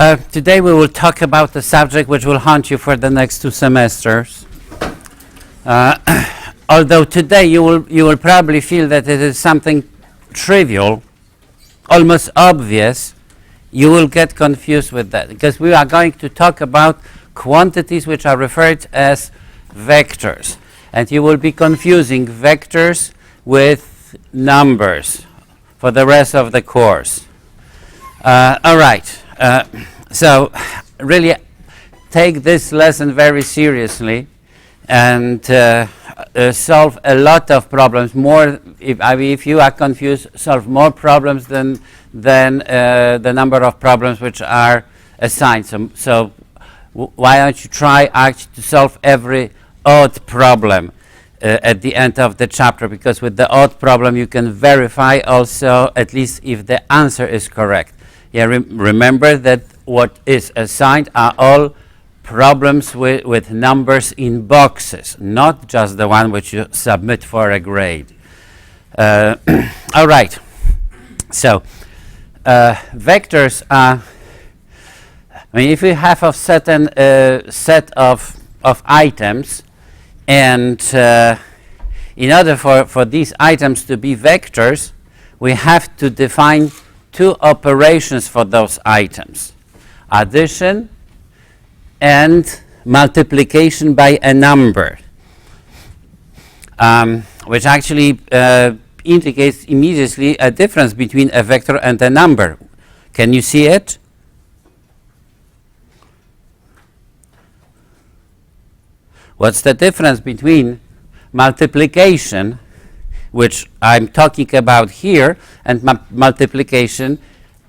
Today we will talk about the subject which will haunt you for the next 2 semesters. Although today you will probably feel that it is something trivial, almost obvious, you will get confused with that because we are going to talk about quantities which are referred as vectors, and you will be confusing vectors with numbers for the rest of the course. All right. So really take this lesson very seriously and solve a lot of problems. More, if you are confused, solve more problems than the number of problems which are assigned. So why don't you try actually to solve every odd problem at the end of the chapter, because with the odd problem you can verify also at least if the answer is correct. Yeah, remember that what is assigned are all problems with numbers in boxes, not just the one which you submit for a grade. All right. So vectors are, I mean, if we have a certain set of items, and in order for these items to be vectors, we have to define 2 operations for those items: addition and multiplication by a number, which actually indicates immediately a difference between a vector and a number. Can you see it? What's the difference between multiplication, which I'm talking about here, and multiplication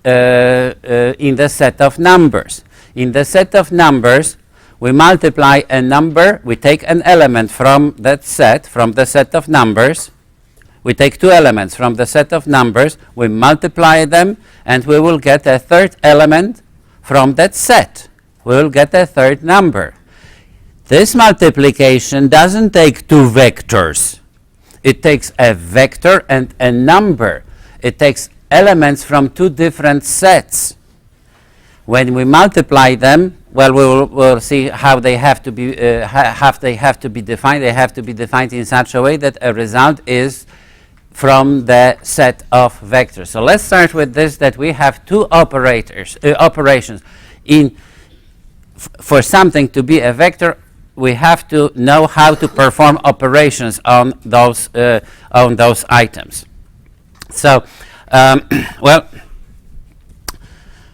in the set of numbers? In the set of numbers, we multiply a number, we take an element from that set, from the set of numbers. We take 2 elements from the set of numbers, we multiply them, and we will get a 3rd element from that set. We will get a 3rd number. This multiplication doesn't take 2 vectors. It takes a vector and a number. It takes elements from 2 different sets. When we multiply them, well, we'll see how they have to be defined. They have to be defined in such a way that a result is from the set of vectors. So let's start with this, that we have 2 operations. For something to be a vector, we have to know how to perform operations on those items. So, well,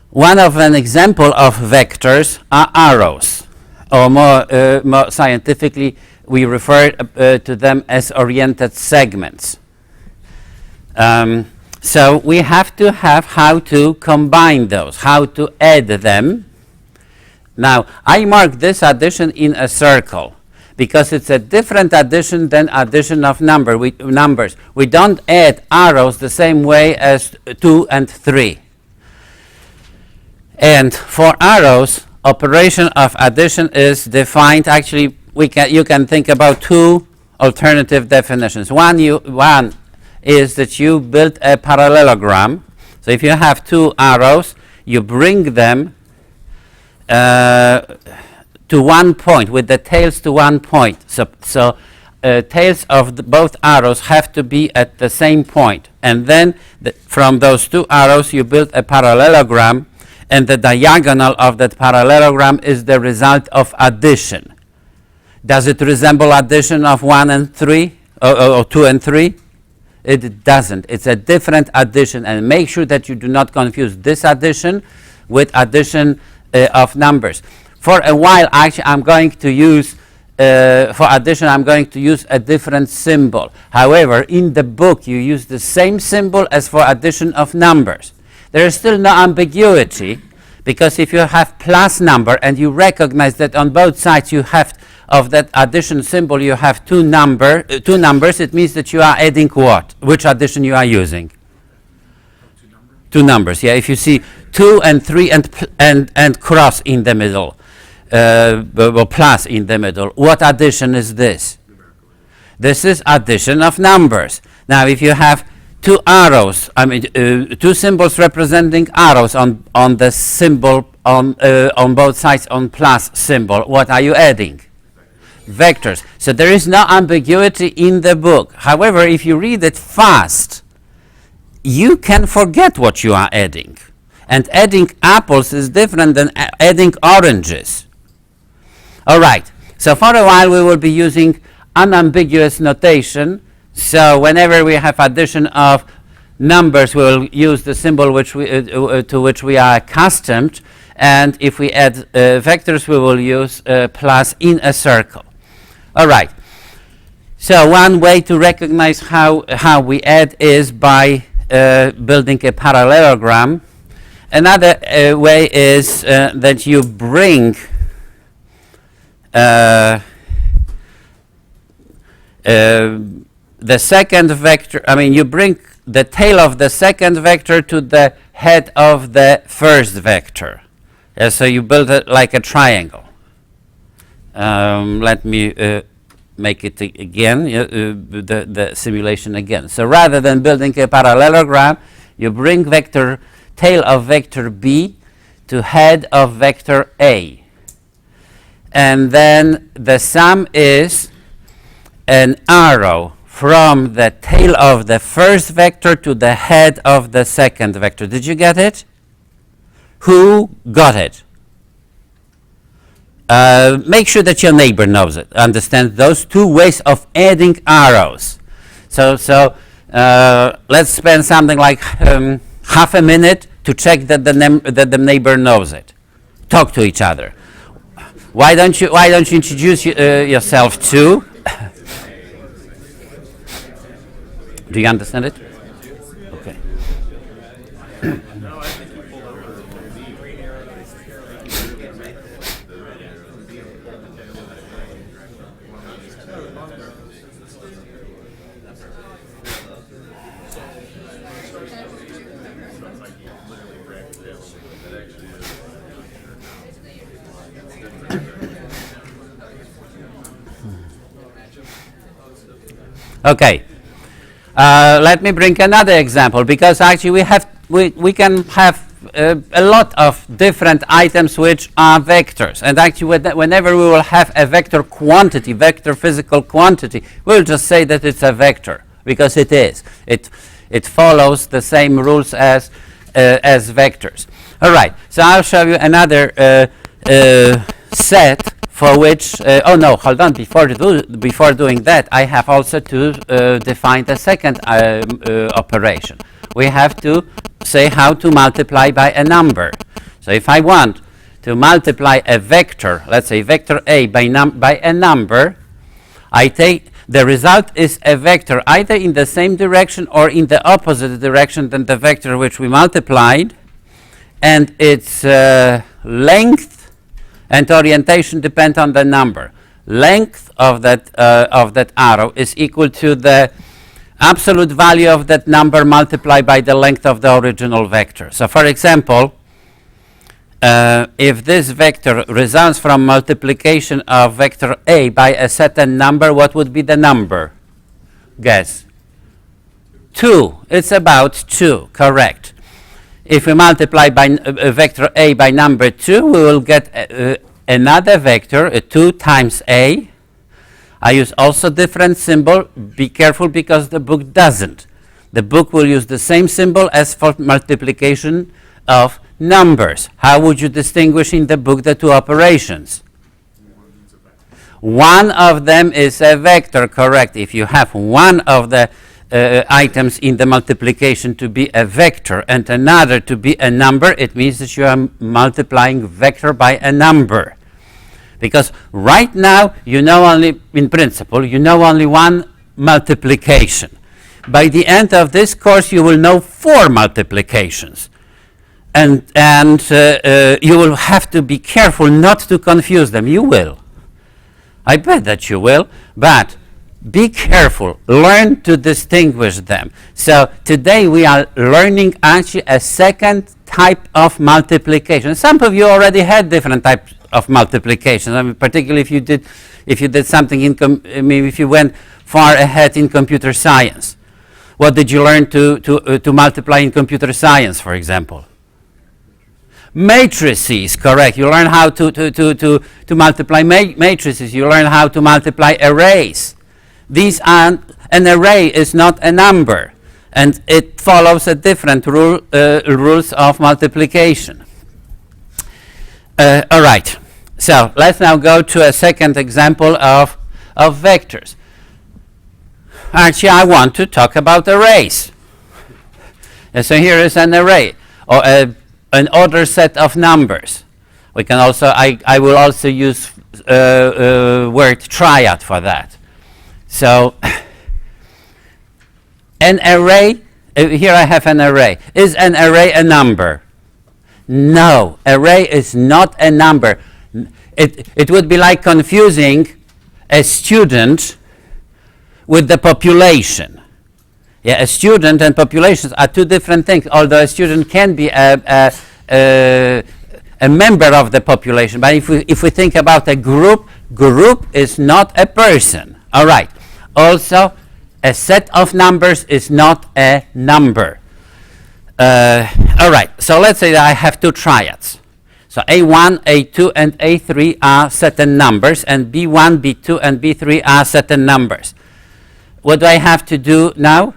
one of an example of vectors are arrows, or more scientifically, we refer to them as oriented segments. So we have to have how to combine those, how to add them. Now, I mark this addition in a circle because it's a different addition than addition of numbers. We don't add arrows the same way as 2 and 3. And for arrows, operation of addition is defined. Actually, you can think about 2 alternative definitions. One is that you build a parallelogram. So if you have 2 arrows, you bring them to one point, with the tails to one point. So tails of both arrows have to be at the same point. And then from those 2 arrows, you build a parallelogram, and the diagonal of that parallelogram is the result of addition. Does it resemble addition of 1 and 3 or 2 and 3? It doesn't. It's a different addition, and make sure that you do not confuse this addition with addition of numbers. For a while, actually, I'm going to use, for addition, I'm going to use a different symbol. However, in the book, you use the same symbol as for addition of numbers. There is still no ambiguity, because if you have plus number and you recognize that on both sides you have of that addition symbol, you have 2 numbers, it means that you are adding what? Which addition you are using? 2 numbers, yeah. If you see 2 and 3 and cross in the middle, or plus in the middle, what addition is this? This is addition of numbers. Now, if you have two arrows, two symbols representing arrows on the symbol on both sides on plus symbol, what are you adding? Vectors. So there is no ambiguity in the book. However, if you read it fast, you can forget what you are adding. And adding apples is different than adding oranges. All right. So for a while we will be using unambiguous notation. So whenever we have addition of numbers, we will use the symbol which to which we are accustomed. And if we add vectors, we will use plus in a circle. All right. So one way to recognize how we add is by building a parallelogram. Another way is that you bring the second vector, you bring the tail of the second vector to the head of the first vector. So you build it like a triangle. Let me make it again, the simulation again. So rather than building a parallelogram, you bring tail of vector B to head of vector A. And then the sum is an arrow from the tail of the first vector to the head of the second vector. Did you get it? Who got it? Make sure that your neighbor knows it. Understand those two ways of adding arrows. So let's spend something like half a minute to check that the neighbor knows it. Talk to each other. Why don't you introduce yourself too? Do you understand it? Okay. Okay. Let me bring another example, because actually we can have a lot of different items which are vectors, and actually whenever we will have a vector quantity, vector physical quantity, we'll just say that it's a vector, because it is. It follows the same rules as vectors. All right. So I'll show you another set for which, oh no, hold on, before doing that, I have also to define the second operation. We have to say how to multiply by a number. So if I want to multiply a vector, let's say vector A by a number, I take, the result is a vector either in the same direction or in the opposite direction than the vector which we multiplied, and its length and orientation depend on the number. Length of that arrow is equal to the absolute value of that number multiplied by the length of the original vector. So for example, if this vector results from multiplication of vector A by a certain number, what would be the number? Guess. 2. It's about 2, correct. If we multiply by vector A by number 2, we will get another vector, 2 times A. I use also different symbol. Be careful, because the book doesn't. The book will use the same symbol as for multiplication of numbers. How would you distinguish in the book the two operations? One of them is a vector, correct. If you have one of the items in the multiplication to be a vector and another to be a number, it means that you are multiplying vector by a number. Because right now, you know only, in principle, you know only one multiplication. By the end of this course, you will know 4 multiplications. And you will have to be careful not to confuse them. You will. I bet that you will, but be careful, learn to distinguish them. So today we are learning actually a second type of multiplication. Some of you already had different types of multiplications. I mean, particularly if you did something if you went far ahead in computer science. What did you learn to multiply in computer science, for example? Matrices, correct. You learn how to multiply matrices. You learn how to multiply arrays. These are, an array is not a number, and it follows a different rules of multiplication. All right. So let's now go to a second example of vectors. Actually, I want to talk about arrays. And so here is an array, or an ordered set of numbers. We can also, I will also use word triad for that. So an array, here I have an array. Is an array a number? No, array is not a number. It would be like confusing a student with the population. Yeah, a student and populations are two different things, although a student can be a member of the population. But if we think about a group is not a person. All right. Also, a set of numbers is not a number. All right. So let's say that I have two triads. So A1, A2, and A3 are certain numbers, and B1, B2, and B3 are certain numbers. What do I have to do now?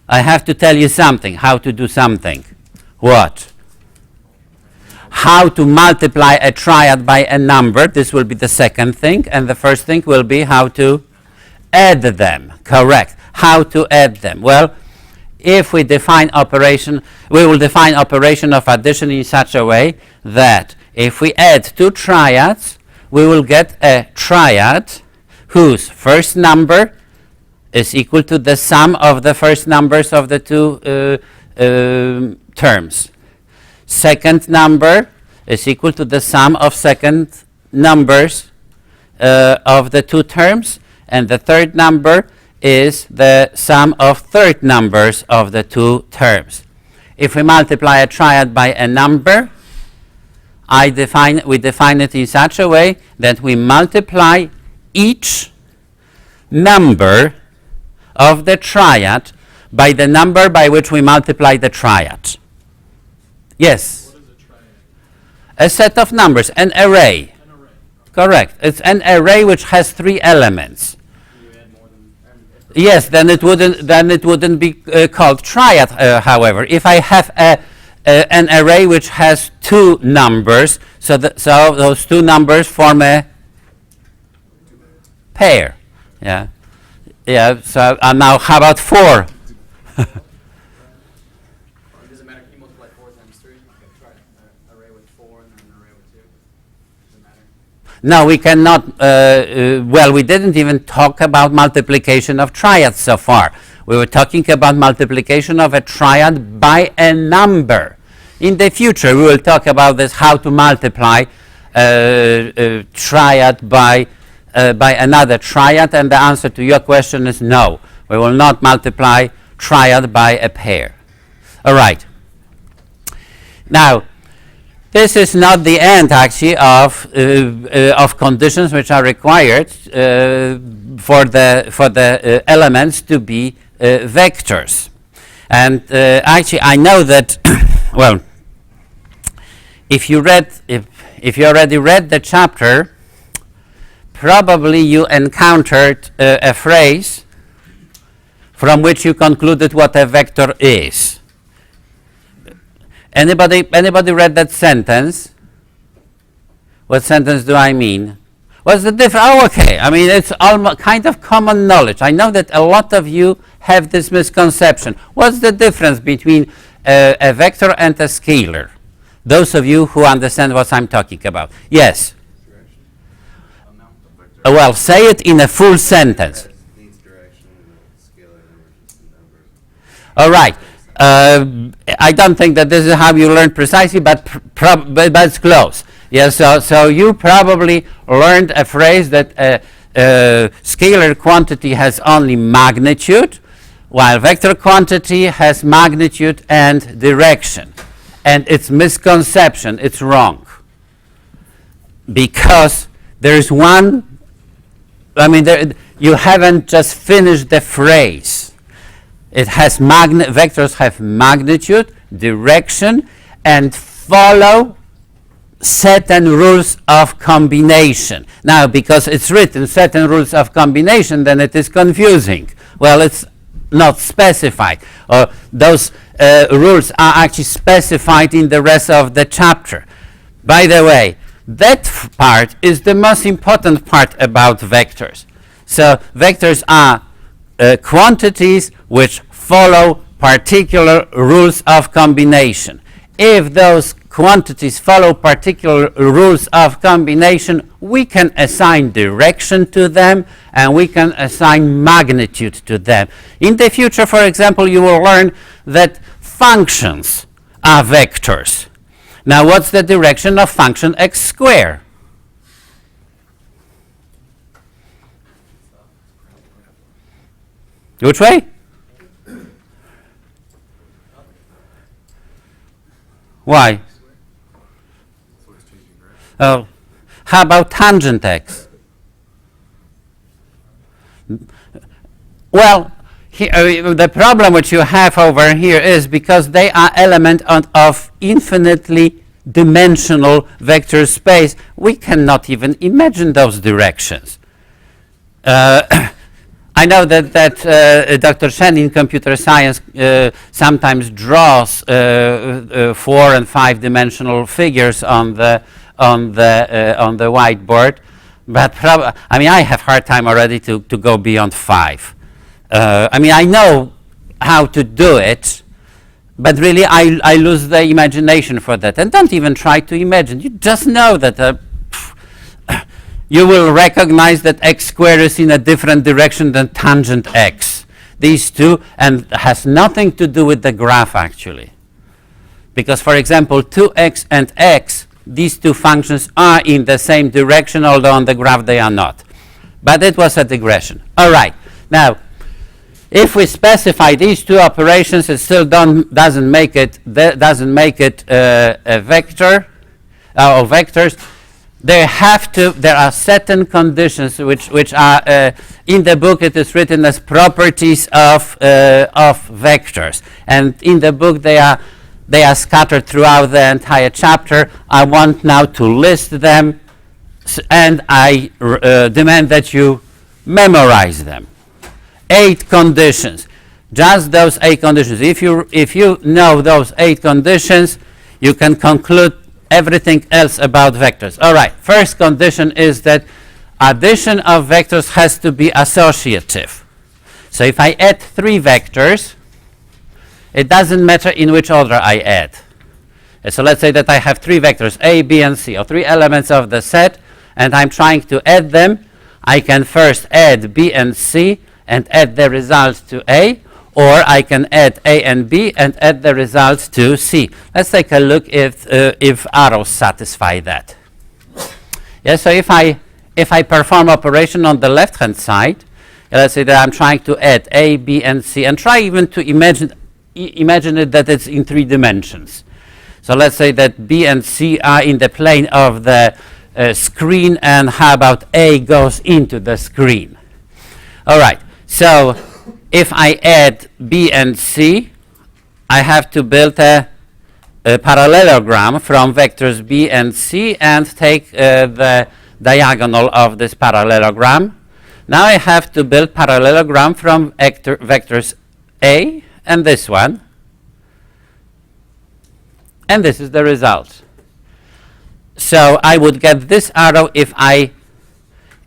I have to tell you something, how to do something. What? How to multiply a triad by a number. This will be the second thing. And the first thing will be how to add them. Correct. How to add them. Well, if we define operation, we will define operation of addition in such a way that if we add two triads, we will get a triad whose first number is equal to the sum of the first numbers of the two terms. Second number is equal to the sum of second numbers of the two terms, and the third number is the sum of third numbers of the two terms. If we multiply a triad by a number, we define it in such a way that we multiply each number of the triad by the number by which we multiply the triad. Yes? What is a triad? A set of numbers, an array. An array. Correct. It's an array which has three elements. You add more than Yes, then it wouldn't be called triad, however. If I have an array which has two numbers, so those two numbers form a pair. Yeah. Yeah, so now how about 4? It doesn't matter. Can you multiply 4 times 3? Okay, try an array with 4 and then an array with 2. Doesn't matter. No, we cannot. Well, we didn't even talk about multiplication of triads so far. We were talking about multiplication of a triad by a number. In the future, we will talk about this, how to multiply a triad by another triad, and the answer to your question is no. We will not multiply triad by a pair. All right. Now, this is not the end, actually, of conditions which are required for the elements to be vectors. And actually, I know that, well, if you already read the chapter, probably you encountered a phrase from which you concluded what a vector is. Anybody read that sentence? What sentence do I mean? What's the difference? Oh, okay. I mean, it's almost kind of common knowledge. I know that a lot of you have this misconception. What's the difference between a vector and a scalar? Those of you who understand what I'm talking about. Yes? Well, say it in a full sentence. All right. I don't think that this is how you learn precisely, but it's close. Yes. So you probably learned a phrase that scalar quantity has only magnitude, while vector quantity has magnitude and direction. And it's misconception. It's wrong. Because there's one I mean, you haven't just finished the phrase. It has vectors have magnitude, direction, and follow certain rules of combination. Now, because it's written certain rules of combination, then it is confusing. Well, it's not specified. Or those rules are actually specified in the rest of the chapter. By the way, that part is the most important part about vectors. So vectors are quantities which follow particular rules of combination. If those quantities follow particular rules of combination, we can assign direction to them and we can assign magnitude to them. In the future, for example, you will learn that functions are vectors. Now, what's the direction of function x squared? Which way? Why? Oh, how about tangent x? Well, the problem which you have over here is because they are element of infinitely dimensional vector space, we cannot even imagine those directions. I know that Dr. Shen in computer science sometimes draws 4 and 5 dimensional figures on the whiteboard, but I mean I have hard time already to go beyond 5. I mean I know how to do it, but really I lose the imagination for that. And don't even try to imagine. You just know that you will recognize that x squared is in a different direction than tangent x. These two, and has nothing to do with the graph actually. Because for example, 2x and x, these two functions are in the same direction, although on the graph they are not. But it was a digression. All right. Now, if we specify these two operations, it still doesn't make it a vector or vectors. There are certain conditions which are in the book. It is written as properties of vectors, and in the book they are scattered throughout the entire chapter. I want now to list them, and I demand that you memorize them. 8 conditions, just those 8 conditions. If you know those 8 conditions, you can conclude everything else about vectors. All right, first condition is that addition of vectors has to be associative. So if I add 3 vectors, it doesn't matter in which order I add. So let's say that I have 3 vectors, A, B, and C, or 3 elements of the set, and I'm trying to add them. I can first add B and C and add the results to A, or I can add A and B and add the results to C. Let's take a look if arrows satisfy that. Yeah, so if I perform operation on the left-hand side, let's say that I'm trying to add A, B, and C, and try even to imagine it that it's in 3 dimensions. So let's say that B and C are in the plane of the screen, and how about A goes into the screen. All right, so if I add B and C, I have to build a parallelogram from vectors B and C and take the diagonal of this parallelogram. Now I have to build parallelogram from vectors A and this one. And this is the result. So I would get this arrow if I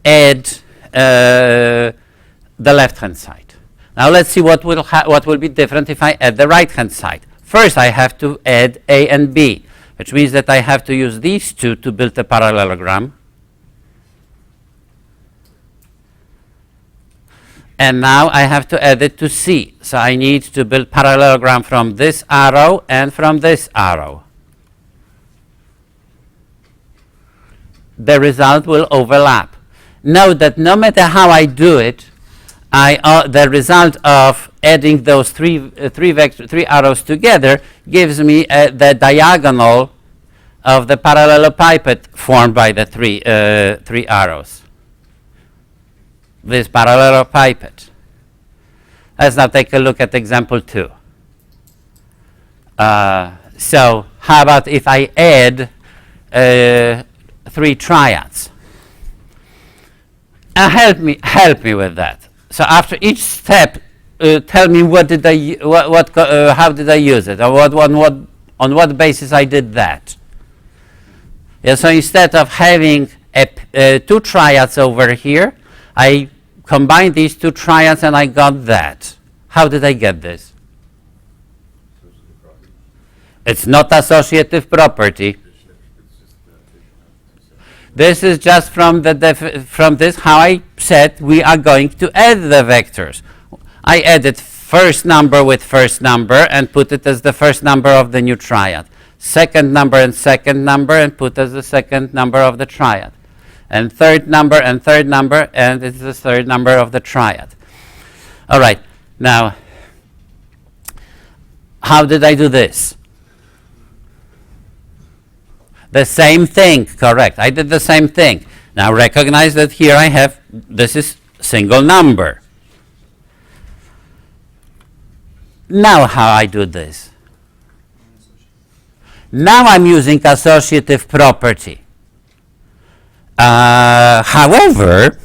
add the left-hand side. Now let's see what will be different if I add the right-hand side. First, I have to add A and B, which means that I have to use these two to build a parallelogram. And now I have to add it to C. So I need to build parallelogram from this arrow and from this arrow. The result will overlap. Note that no matter how I do it, the result of adding those three arrows together gives me the diagonal of the parallelepiped formed by the three arrows. this parallelepiped. Let's now take a look at example 2. So how about if I add 3 triads? Help me with that. So after each step, tell me how did I use it, or on what basis I did that. Yeah, so instead of having 2 triads over here, I combined these 2 triads and I got that. How did I get this? It's not associative property. This is just from this how I said we are going to add the vectors. I added first number with first number and put it as the first number of the new triad. Second number and put as the second number of the triad. And third number and it's the third number of the triad. All right, now, how did I do this? The same thing, correct. I did the same thing. Now recognize that here I have, this is single number. Now how I do this? Now I'm using associative property. However,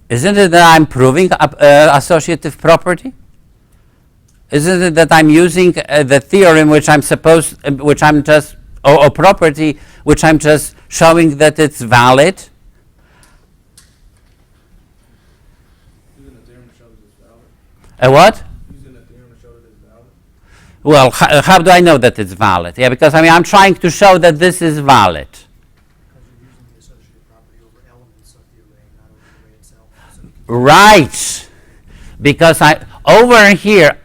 isn't it that I'm proving associative property? Isn't it that I'm using the theorem or property which I'm just showing that it's valid? Using a theorem to show that it's valid. A what? Using a theorem to show that it's valid. Well, how do I know that it's valid? Yeah, because I'm trying to show that this is valid. Because you're using the associative property over elements of the array, not over the array itself. So you can Right. Because over here,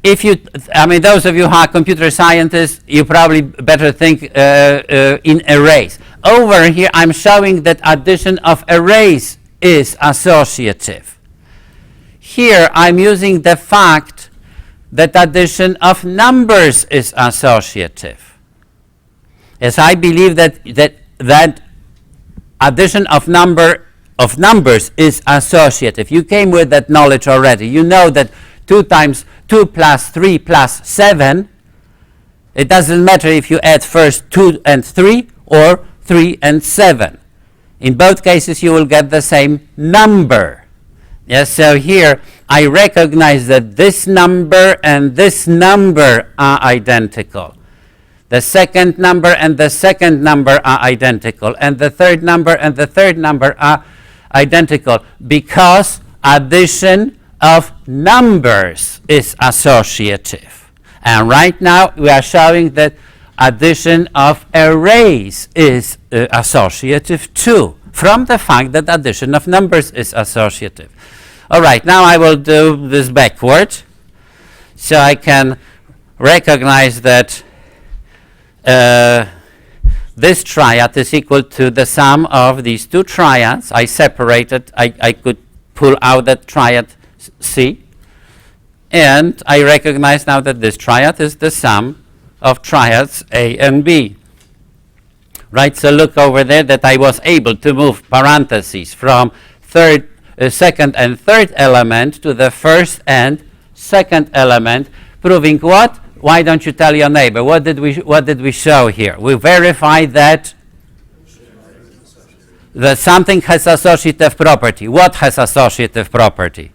those of you who are computer scientists, you probably better think in arrays. Over here, I'm showing that addition of arrays is associative. Here, I'm using the fact that addition of numbers is associative. Yes, I believe that addition of numbers is associative. You came with that knowledge already. You know that 2 times 2 plus 3 plus 7, it doesn't matter if you add first 2 and 3 or 3 and 7. In both cases, you will get the same number. Yes, so here I recognize that this number and this number are identical. The second number and the second number are identical. And the third number and the third number are identical because addition of numbers is associative. And right now we are showing that addition of arrays is associative too, from the fact that addition of numbers is associative. All right, now I will do this backward, so I can recognize that this triad is equal to the sum of these 2 triads. I separated, I could pull out that triad C, and I recognize now that this triad is the sum of triads A and B. Right, so look over there that I was able to move parentheses from second and third element to the first and second element, proving what? Why don't you tell your neighbor? What did we show here? We verified that something has associative property. What has associative property?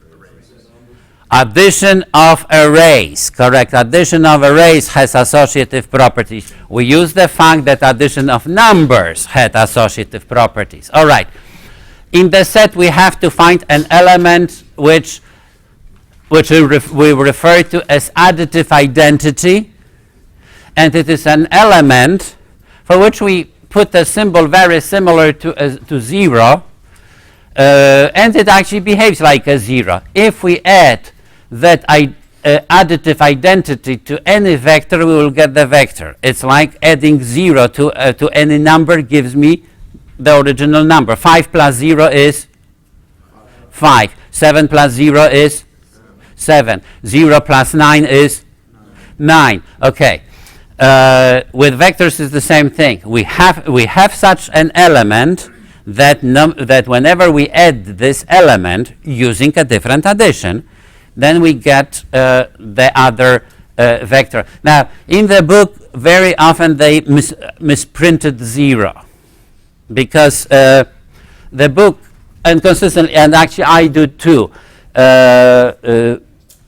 Addition of arrays, correct. Addition of arrays has associative properties. We use the fact that addition of numbers had associative properties. All right. In the set, we have to find an element which we refer to as additive identity. And it is an element for which we put a symbol very similar to 0. And it actually behaves like a 0. If we add that additive identity to any vector, we will get the vector. It's like adding 0 to any number gives me the original number. 5 plus 0 is 5. 7 plus 0 is 7. 0 plus 9 is 9. Okay. With vectors is the same thing. We have such an element that that whenever we add this element using a different addition, then we get the other vector. Now, in the book, very often they misprinted 0 because the book, and consistently, and actually I do too,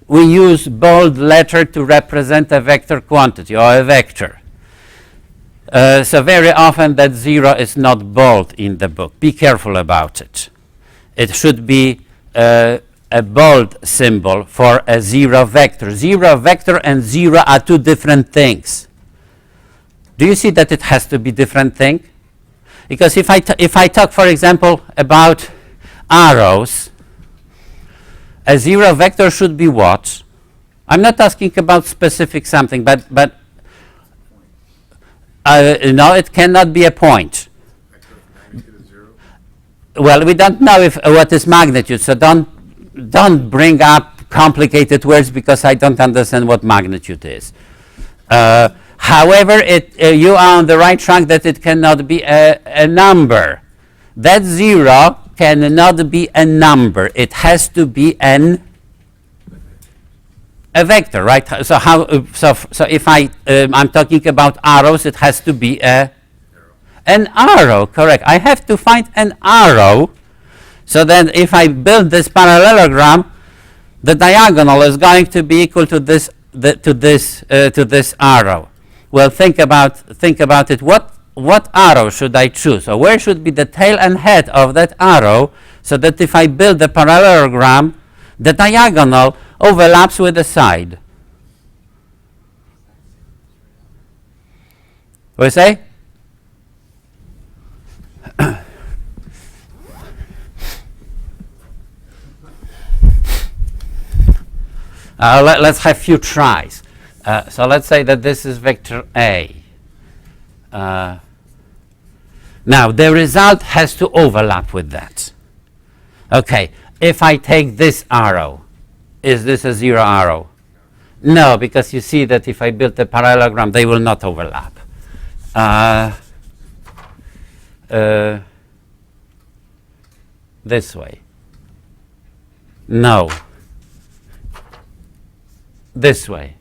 we use bold letter to represent a vector quantity or a vector. So very often that 0 is not bold in the book. Be careful about it. It should be a bold symbol for a 0 vector. 0 vector and 0 are two different things. Do you see that it has to be different thing? Because if I talk, for example, about arrows, a 0 vector should be what? I'm not asking about specific something, but no, it cannot be a point. Well, we don't know what is magnitude, so don't bring up complicated words because I don't understand what magnitude is. However, you are on the right track that it cannot be a number. That 0 cannot be a number. It has to be a vector, right? So so if I'm talking about arrows, it has to be an arrow, correct? I have to find an arrow. So then if I build this parallelogram, the diagonal is going to be equal to this arrow. Well, think about it. What arrow should I choose? Or where should be the tail and head of that arrow so that if I build the parallelogram, the diagonal overlaps with the side? What do you say? Let's have a few tries. So let's say that this is vector A. Now, the result has to overlap with that. Okay, if I take this arrow, is this a 0 arrow? No, because you see that if I build a parallelogram, they will not overlap. This way. No. This way.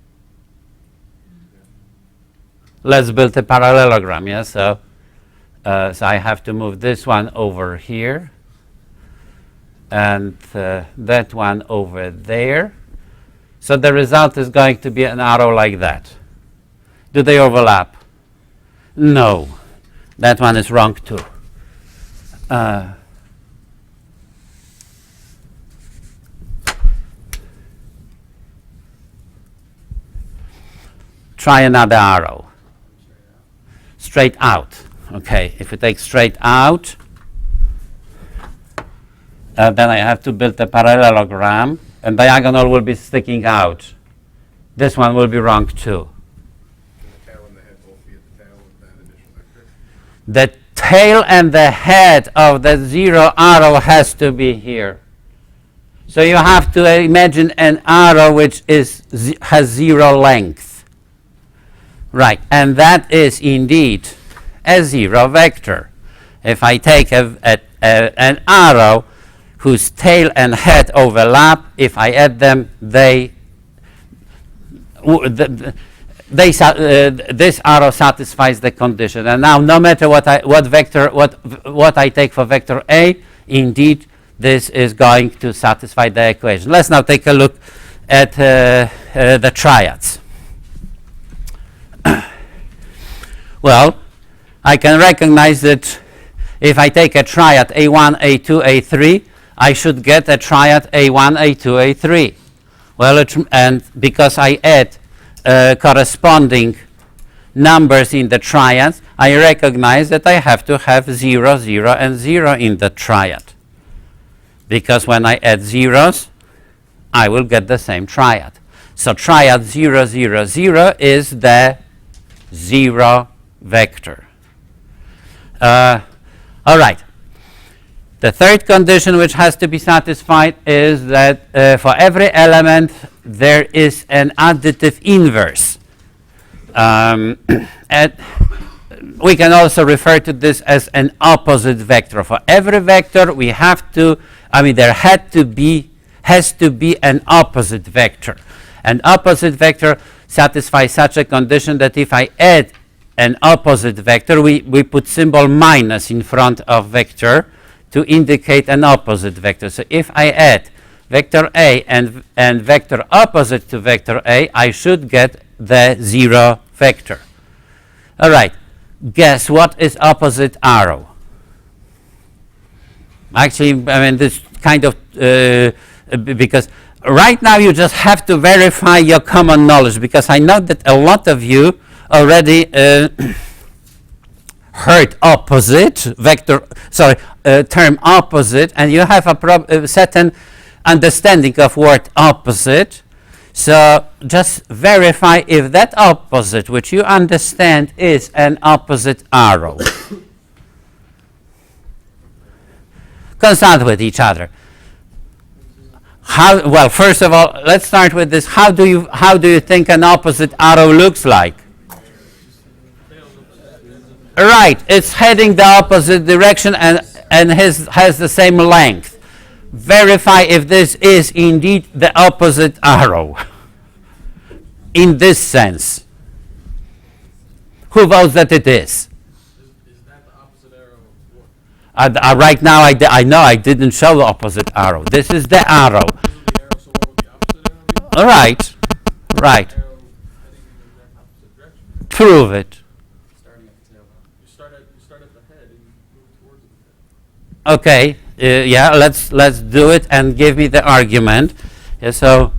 Let's build a parallelogram, yeah? So I have to move this one over here and that one over there. So the result is going to be an arrow like that. Do they overlap? No. That one is wrong too. Try another arrow. Straight out. Okay, if we take straight out, then I have to build a parallelogram, and diagonal will be sticking out. This one will be wrong too. The tail and the head both be at the tail of that initial vector? The tail and the head of the 0 arrow has to be here. So you have to imagine an arrow which has 0 length. Right, and that is indeed a 0 vector. If I take an arrow whose tail and head overlap, if I add them, this arrow satisfies the condition. And now, no matter what I take for vector A, indeed, this is going to satisfy the equation. Let's now take a look at the triads. Well, I can recognize that if I take a triad A1, A2, A3, I should get a triad A1, A2, A3. Well, and because I add corresponding numbers in the triads, I recognize that I have to have 0, 0, and 0 in the triad. Because when I add zeros, I will get the same triad. So triad 0, 0, 0 is the 0 vector. All right. The third condition which has to be satisfied is that for every element there is an additive inverse. we can also refer to this as an opposite vector. For every vector, we have to, there has to be an opposite vector. An opposite vector satisfies such a condition that if I add an opposite vector, we put symbol minus in front of vector to indicate an opposite vector. So if I add vector A and vector opposite to vector A, I should get the 0 vector. All right, guess what is opposite arrow? Actually, this kind of, because right now you just have to verify your common knowledge, because I know that a lot of you already heard opposite vector, term opposite, and you have a certain understanding of word opposite. So just verify if that opposite, which you understand, is an opposite arrow. Consult with each other. Well, first of all, let's start with this. How do you think an opposite arrow looks like? Right, it's heading the opposite direction and has the same length. Verify if this is indeed the opposite arrow in this sense. Who votes that it is? Is that the opposite arrow? Right now, I know I didn't show the opposite arrow. This is the arrow. This is the arrow, so what would the opposite arrow be? All right, right. Arrow heading in the exact opposite direction. Prove it. Starting at the tail. You start at the head and move towards the head. Okay. Yeah, let's do it and give me the argument. Yeah, so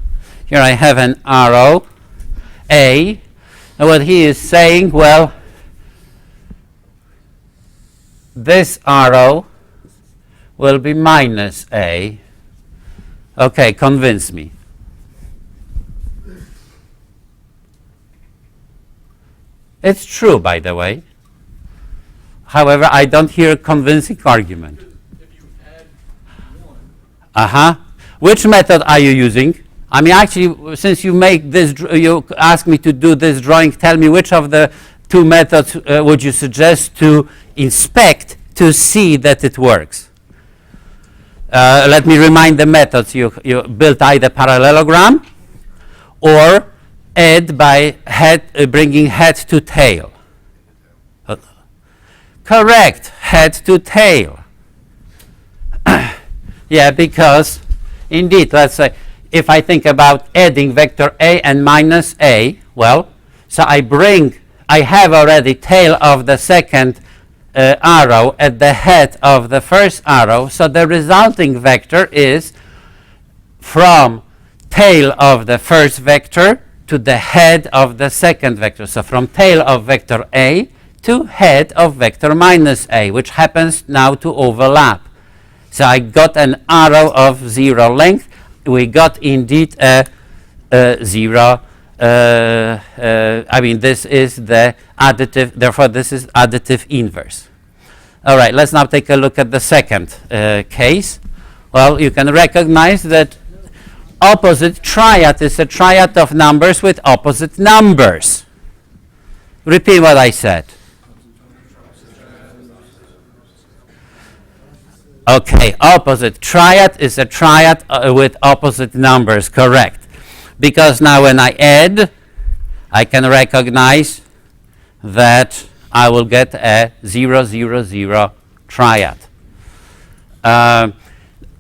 here I have an arrow A, and what he is saying, well, this arrow will be minus A. Okay, convince me. It's true, by the way. However, I don't hear a convincing argument. Which method are you using? Actually, since you make this, you ask me to do this drawing, tell me which of the two methods would you suggest to inspect to see that it works? Let me remind the methods. You built either parallelogram or add by bringing head to tail. Correct, head to tail. Yeah, because indeed, let's say, if I think about adding vector A and minus A, well, so I have already tail of the second arrow at the head of the first arrow, so the resulting vector is from tail of the first vector to the head of the second vector. So from tail of vector A to head of vector minus A, which happens now to overlap. So I got an arrow of 0 length. We got indeed a 0. This is the additive, therefore this is additive inverse. All right, let's now take a look at the second case. Well, you can recognize that opposite triad is a triad of numbers with opposite numbers. Repeat what I said. Okay, opposite triad is a triad with opposite numbers, correct. Because now when I add, I can recognize that I will get a 0, 0, 0 triad. And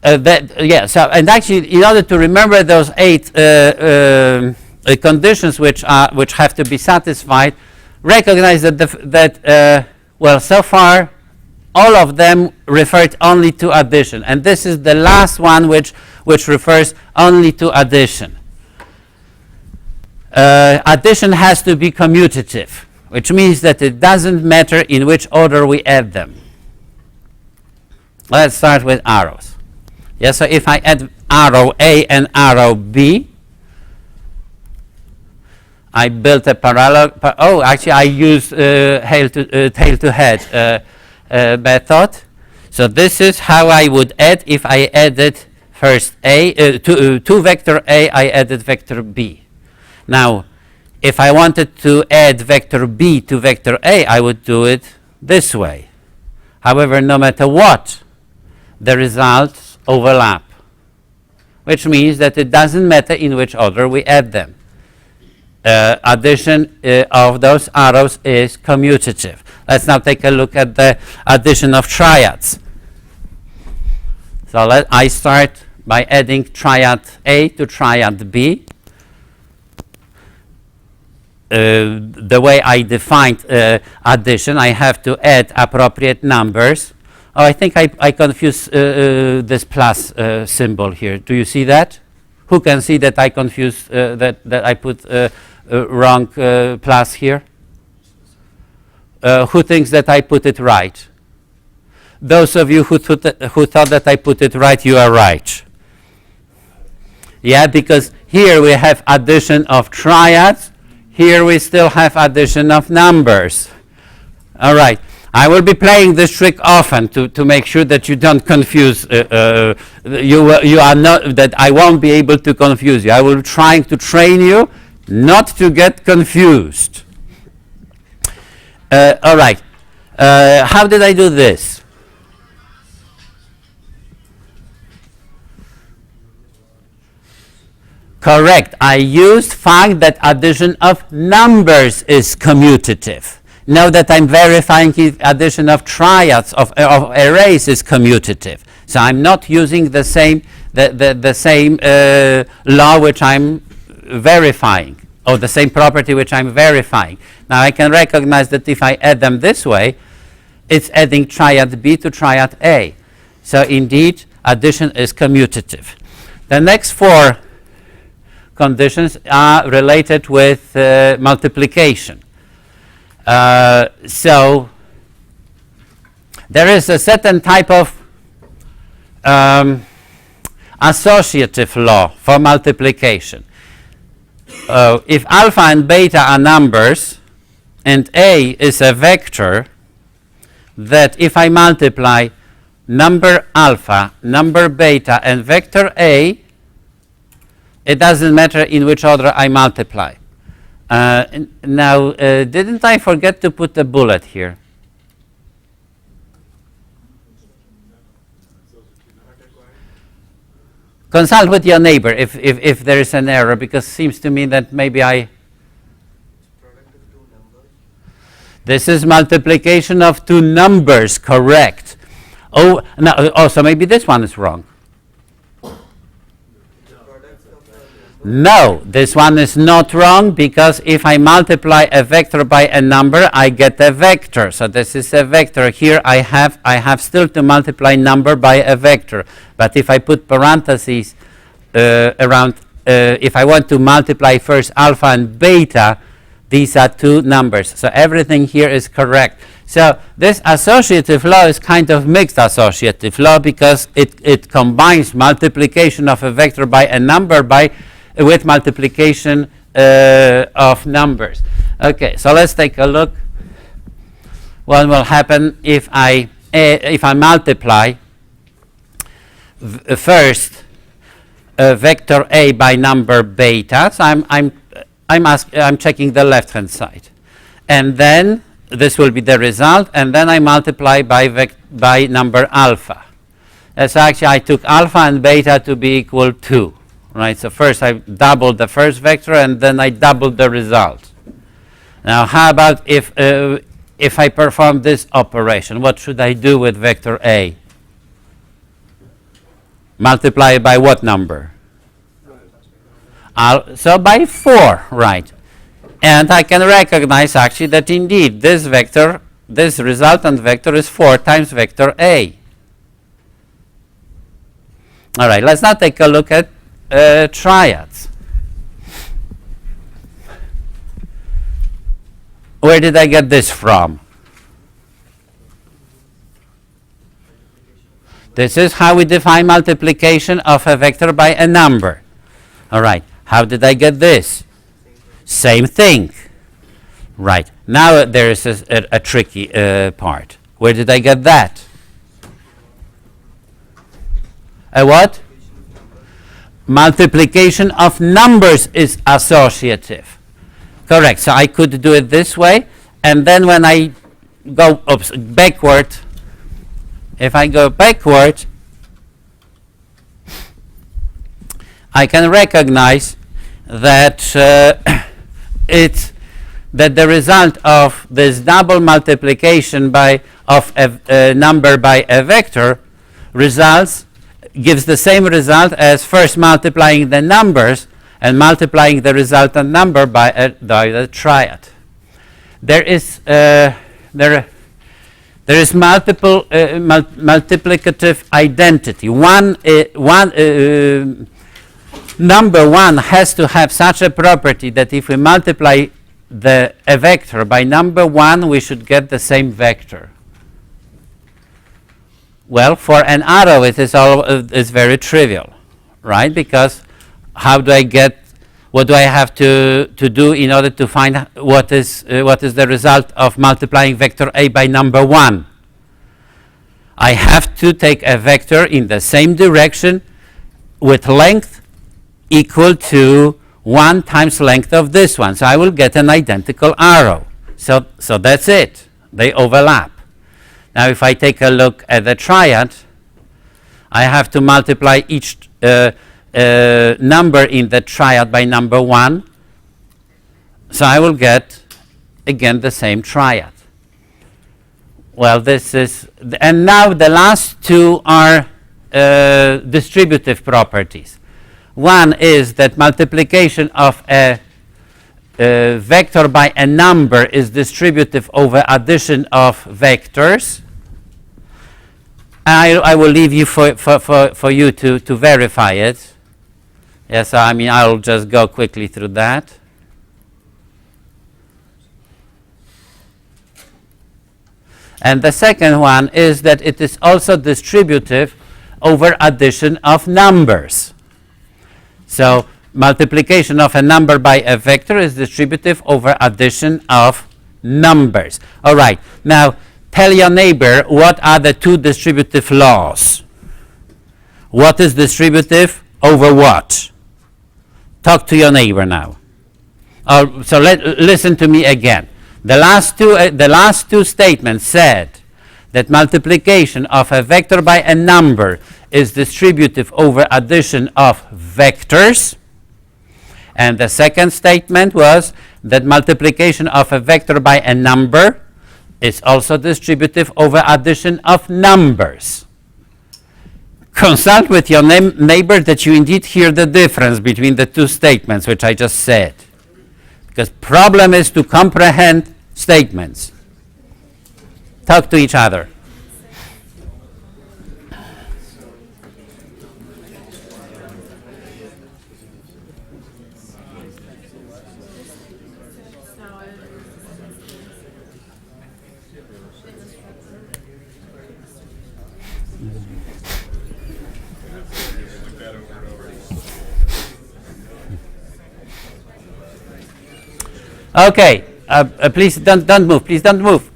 actually, in order to remember those 8 conditions which have to be satisfied, recognize that so far all of them referred only to addition, and this is the last one which refers only to addition. Addition has to be commutative, which means that it doesn't matter in which order we add them. Let's start with arrows. Yeah, so if I add arrow A and arrow B, I built a parallel. I used tail to head method. So this is how I would add if I added first A to vector A. I added vector B. Now, If I wanted to add vector B to vector A, I would do it this way. However, no matter what, the results overlap, which means that it doesn't matter in which order we add them. Addition of those arrows is commutative. Let's now take a look at the addition of triads. So I start by adding triad A to triad B. The way I defined addition, I have to add appropriate numbers. Oh, I think I confused this plus symbol here. Do you see that? Who can see that I confused, that I put wrong plus here? Who thinks that I put it right? Those of you who thought that I put it right, you are right. Yeah, because here we have addition of triads. Here we still have addition of numbers. All right. I will be playing this trick often to make sure that you don't confuse. You are not, that I won't be able to confuse you. I will be trying to train you not to get confused. All right. How did I do this? Correct. I used fact that addition of numbers is commutative. Now that I'm verifying if addition of triads of arrays is commutative. So I'm not using the same law which I'm verifying, or the same property which I'm verifying. Now I can recognize that if I add them this way, it's adding triad B to triad A. So indeed, addition is commutative. The next four conditions are related with multiplication. So there is a certain type of associative law for multiplication. If alpha and beta are numbers and A is a vector, that if I multiply number alpha, number beta, and vector A, it doesn't matter in which order I multiply. Now, didn't I forget to put a bullet here? Consult with your neighbor if there is an error, because it seems to me that maybe this is multiplication of two numbers, correct. Oh, no, so maybe this one is wrong. No, this one is not wrong, because if I multiply a vector by a number, I get a vector. So this is a vector. Here I have still to multiply number by a vector. But if I put parentheses around, if I want to multiply first alpha and beta, these are two numbers. So everything here is correct. So this associative law is kind of mixed associative law, because it combines multiplication of a vector by a number with multiplication of numbers. Okay, so let's take a look. What will happen if I multiply first vector A by number beta? So I'm checking the left hand side, and then this will be the result, and then I multiply by number alpha. So actually I took alpha and beta to be equal 2. Right, so first I doubled the first vector, and then I doubled the result. Now, how about if I perform this operation? What should I do with vector A? Multiply it by what number? So by 4, right. And I can recognize actually that indeed this vector, this resultant vector is 4 times vector A. All right, let's now take a look at triads. Where did I get this from? This is how we define multiplication of a vector by a number. All right, how did I get this? Same thing. Right, now there is a tricky part. Where did I get that? A what? Multiplication of numbers is associative. Correct. So I could do it this way, and then when I go backward, if I go backward, I can recognize that that the result of this double multiplication of a number by a vector gives the same result as first multiplying the numbers and multiplying the resultant number by the triad. There is multiplicative identity. Number 1 has to have such a property that if we multiply a vector by number 1, we should get the same vector. Well, for an arrow, it is very trivial, right? Because how do I get? What do I have to do in order to find what is the result of multiplying vector A by number 1? I have to take a vector in the same direction with length equal to 1 times length of this one. So I will get an identical arrow. So that's it. They overlap. Now if I take a look at the triad, I have to multiply each number in the triad by number 1. So I will get, again, the same triad. Well, and now the last two are distributive properties. One is that multiplication of a vector by a number is distributive over addition of vectors. I will leave you for you to verify it. Yes, I mean, I'll just go quickly through that. And the second one is that it is also distributive over addition of numbers. So multiplication of a number by a vector is distributive over addition of numbers. All right, now tell your neighbor what are the two distributive laws. What is distributive over what? Talk to your neighbor now. So listen to me again. The last two statements said that multiplication of a vector by a number is distributive over addition of vectors. And the second statement was that multiplication of a vector by a number is also distributive over addition of numbers. Consult with your neighbor that you indeed hear the difference between the two statements which I just said. Because problem is to comprehend statements. Talk to each other. Okay, please don't move. Please don't move.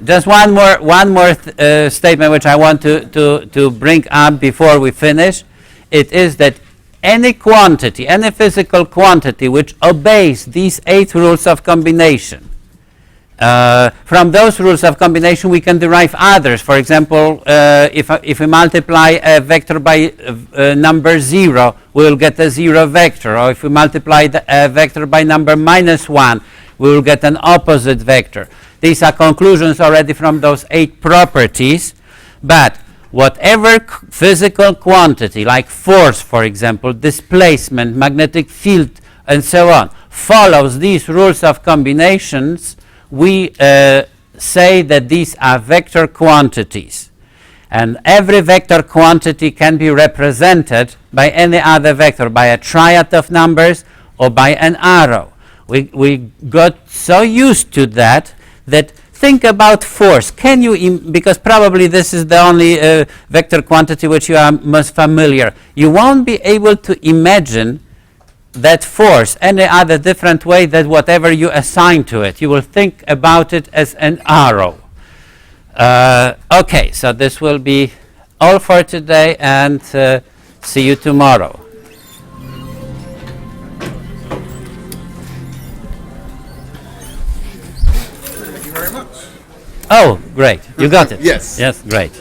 Just one more statement which I want to bring up before we finish. It is that any quantity, any physical quantity which obeys these 8 rules of combination, from those rules of combination we can derive others. For example, if we multiply a vector by number 0, we will get a 0 vector. Or if we multiply a vector by number -1, we will get an opposite vector. These are conclusions already from those 8 properties. But whatever physical quantity, like force, for example, displacement, magnetic field, and so on, follows these rules of combinations, we say that these are vector quantities. And every vector quantity can be represented by any other vector, by a triad of numbers or by an arrow. We got so used to that think about force. Can you, because probably this is the only vector quantity which you are most familiar, you won't be able to imagine that force any other different way than whatever you assign to it. You will think about it as an arrow. Okay, so this will be all for today, and see you tomorrow. Oh, great. You got it. Yes. Yes, great.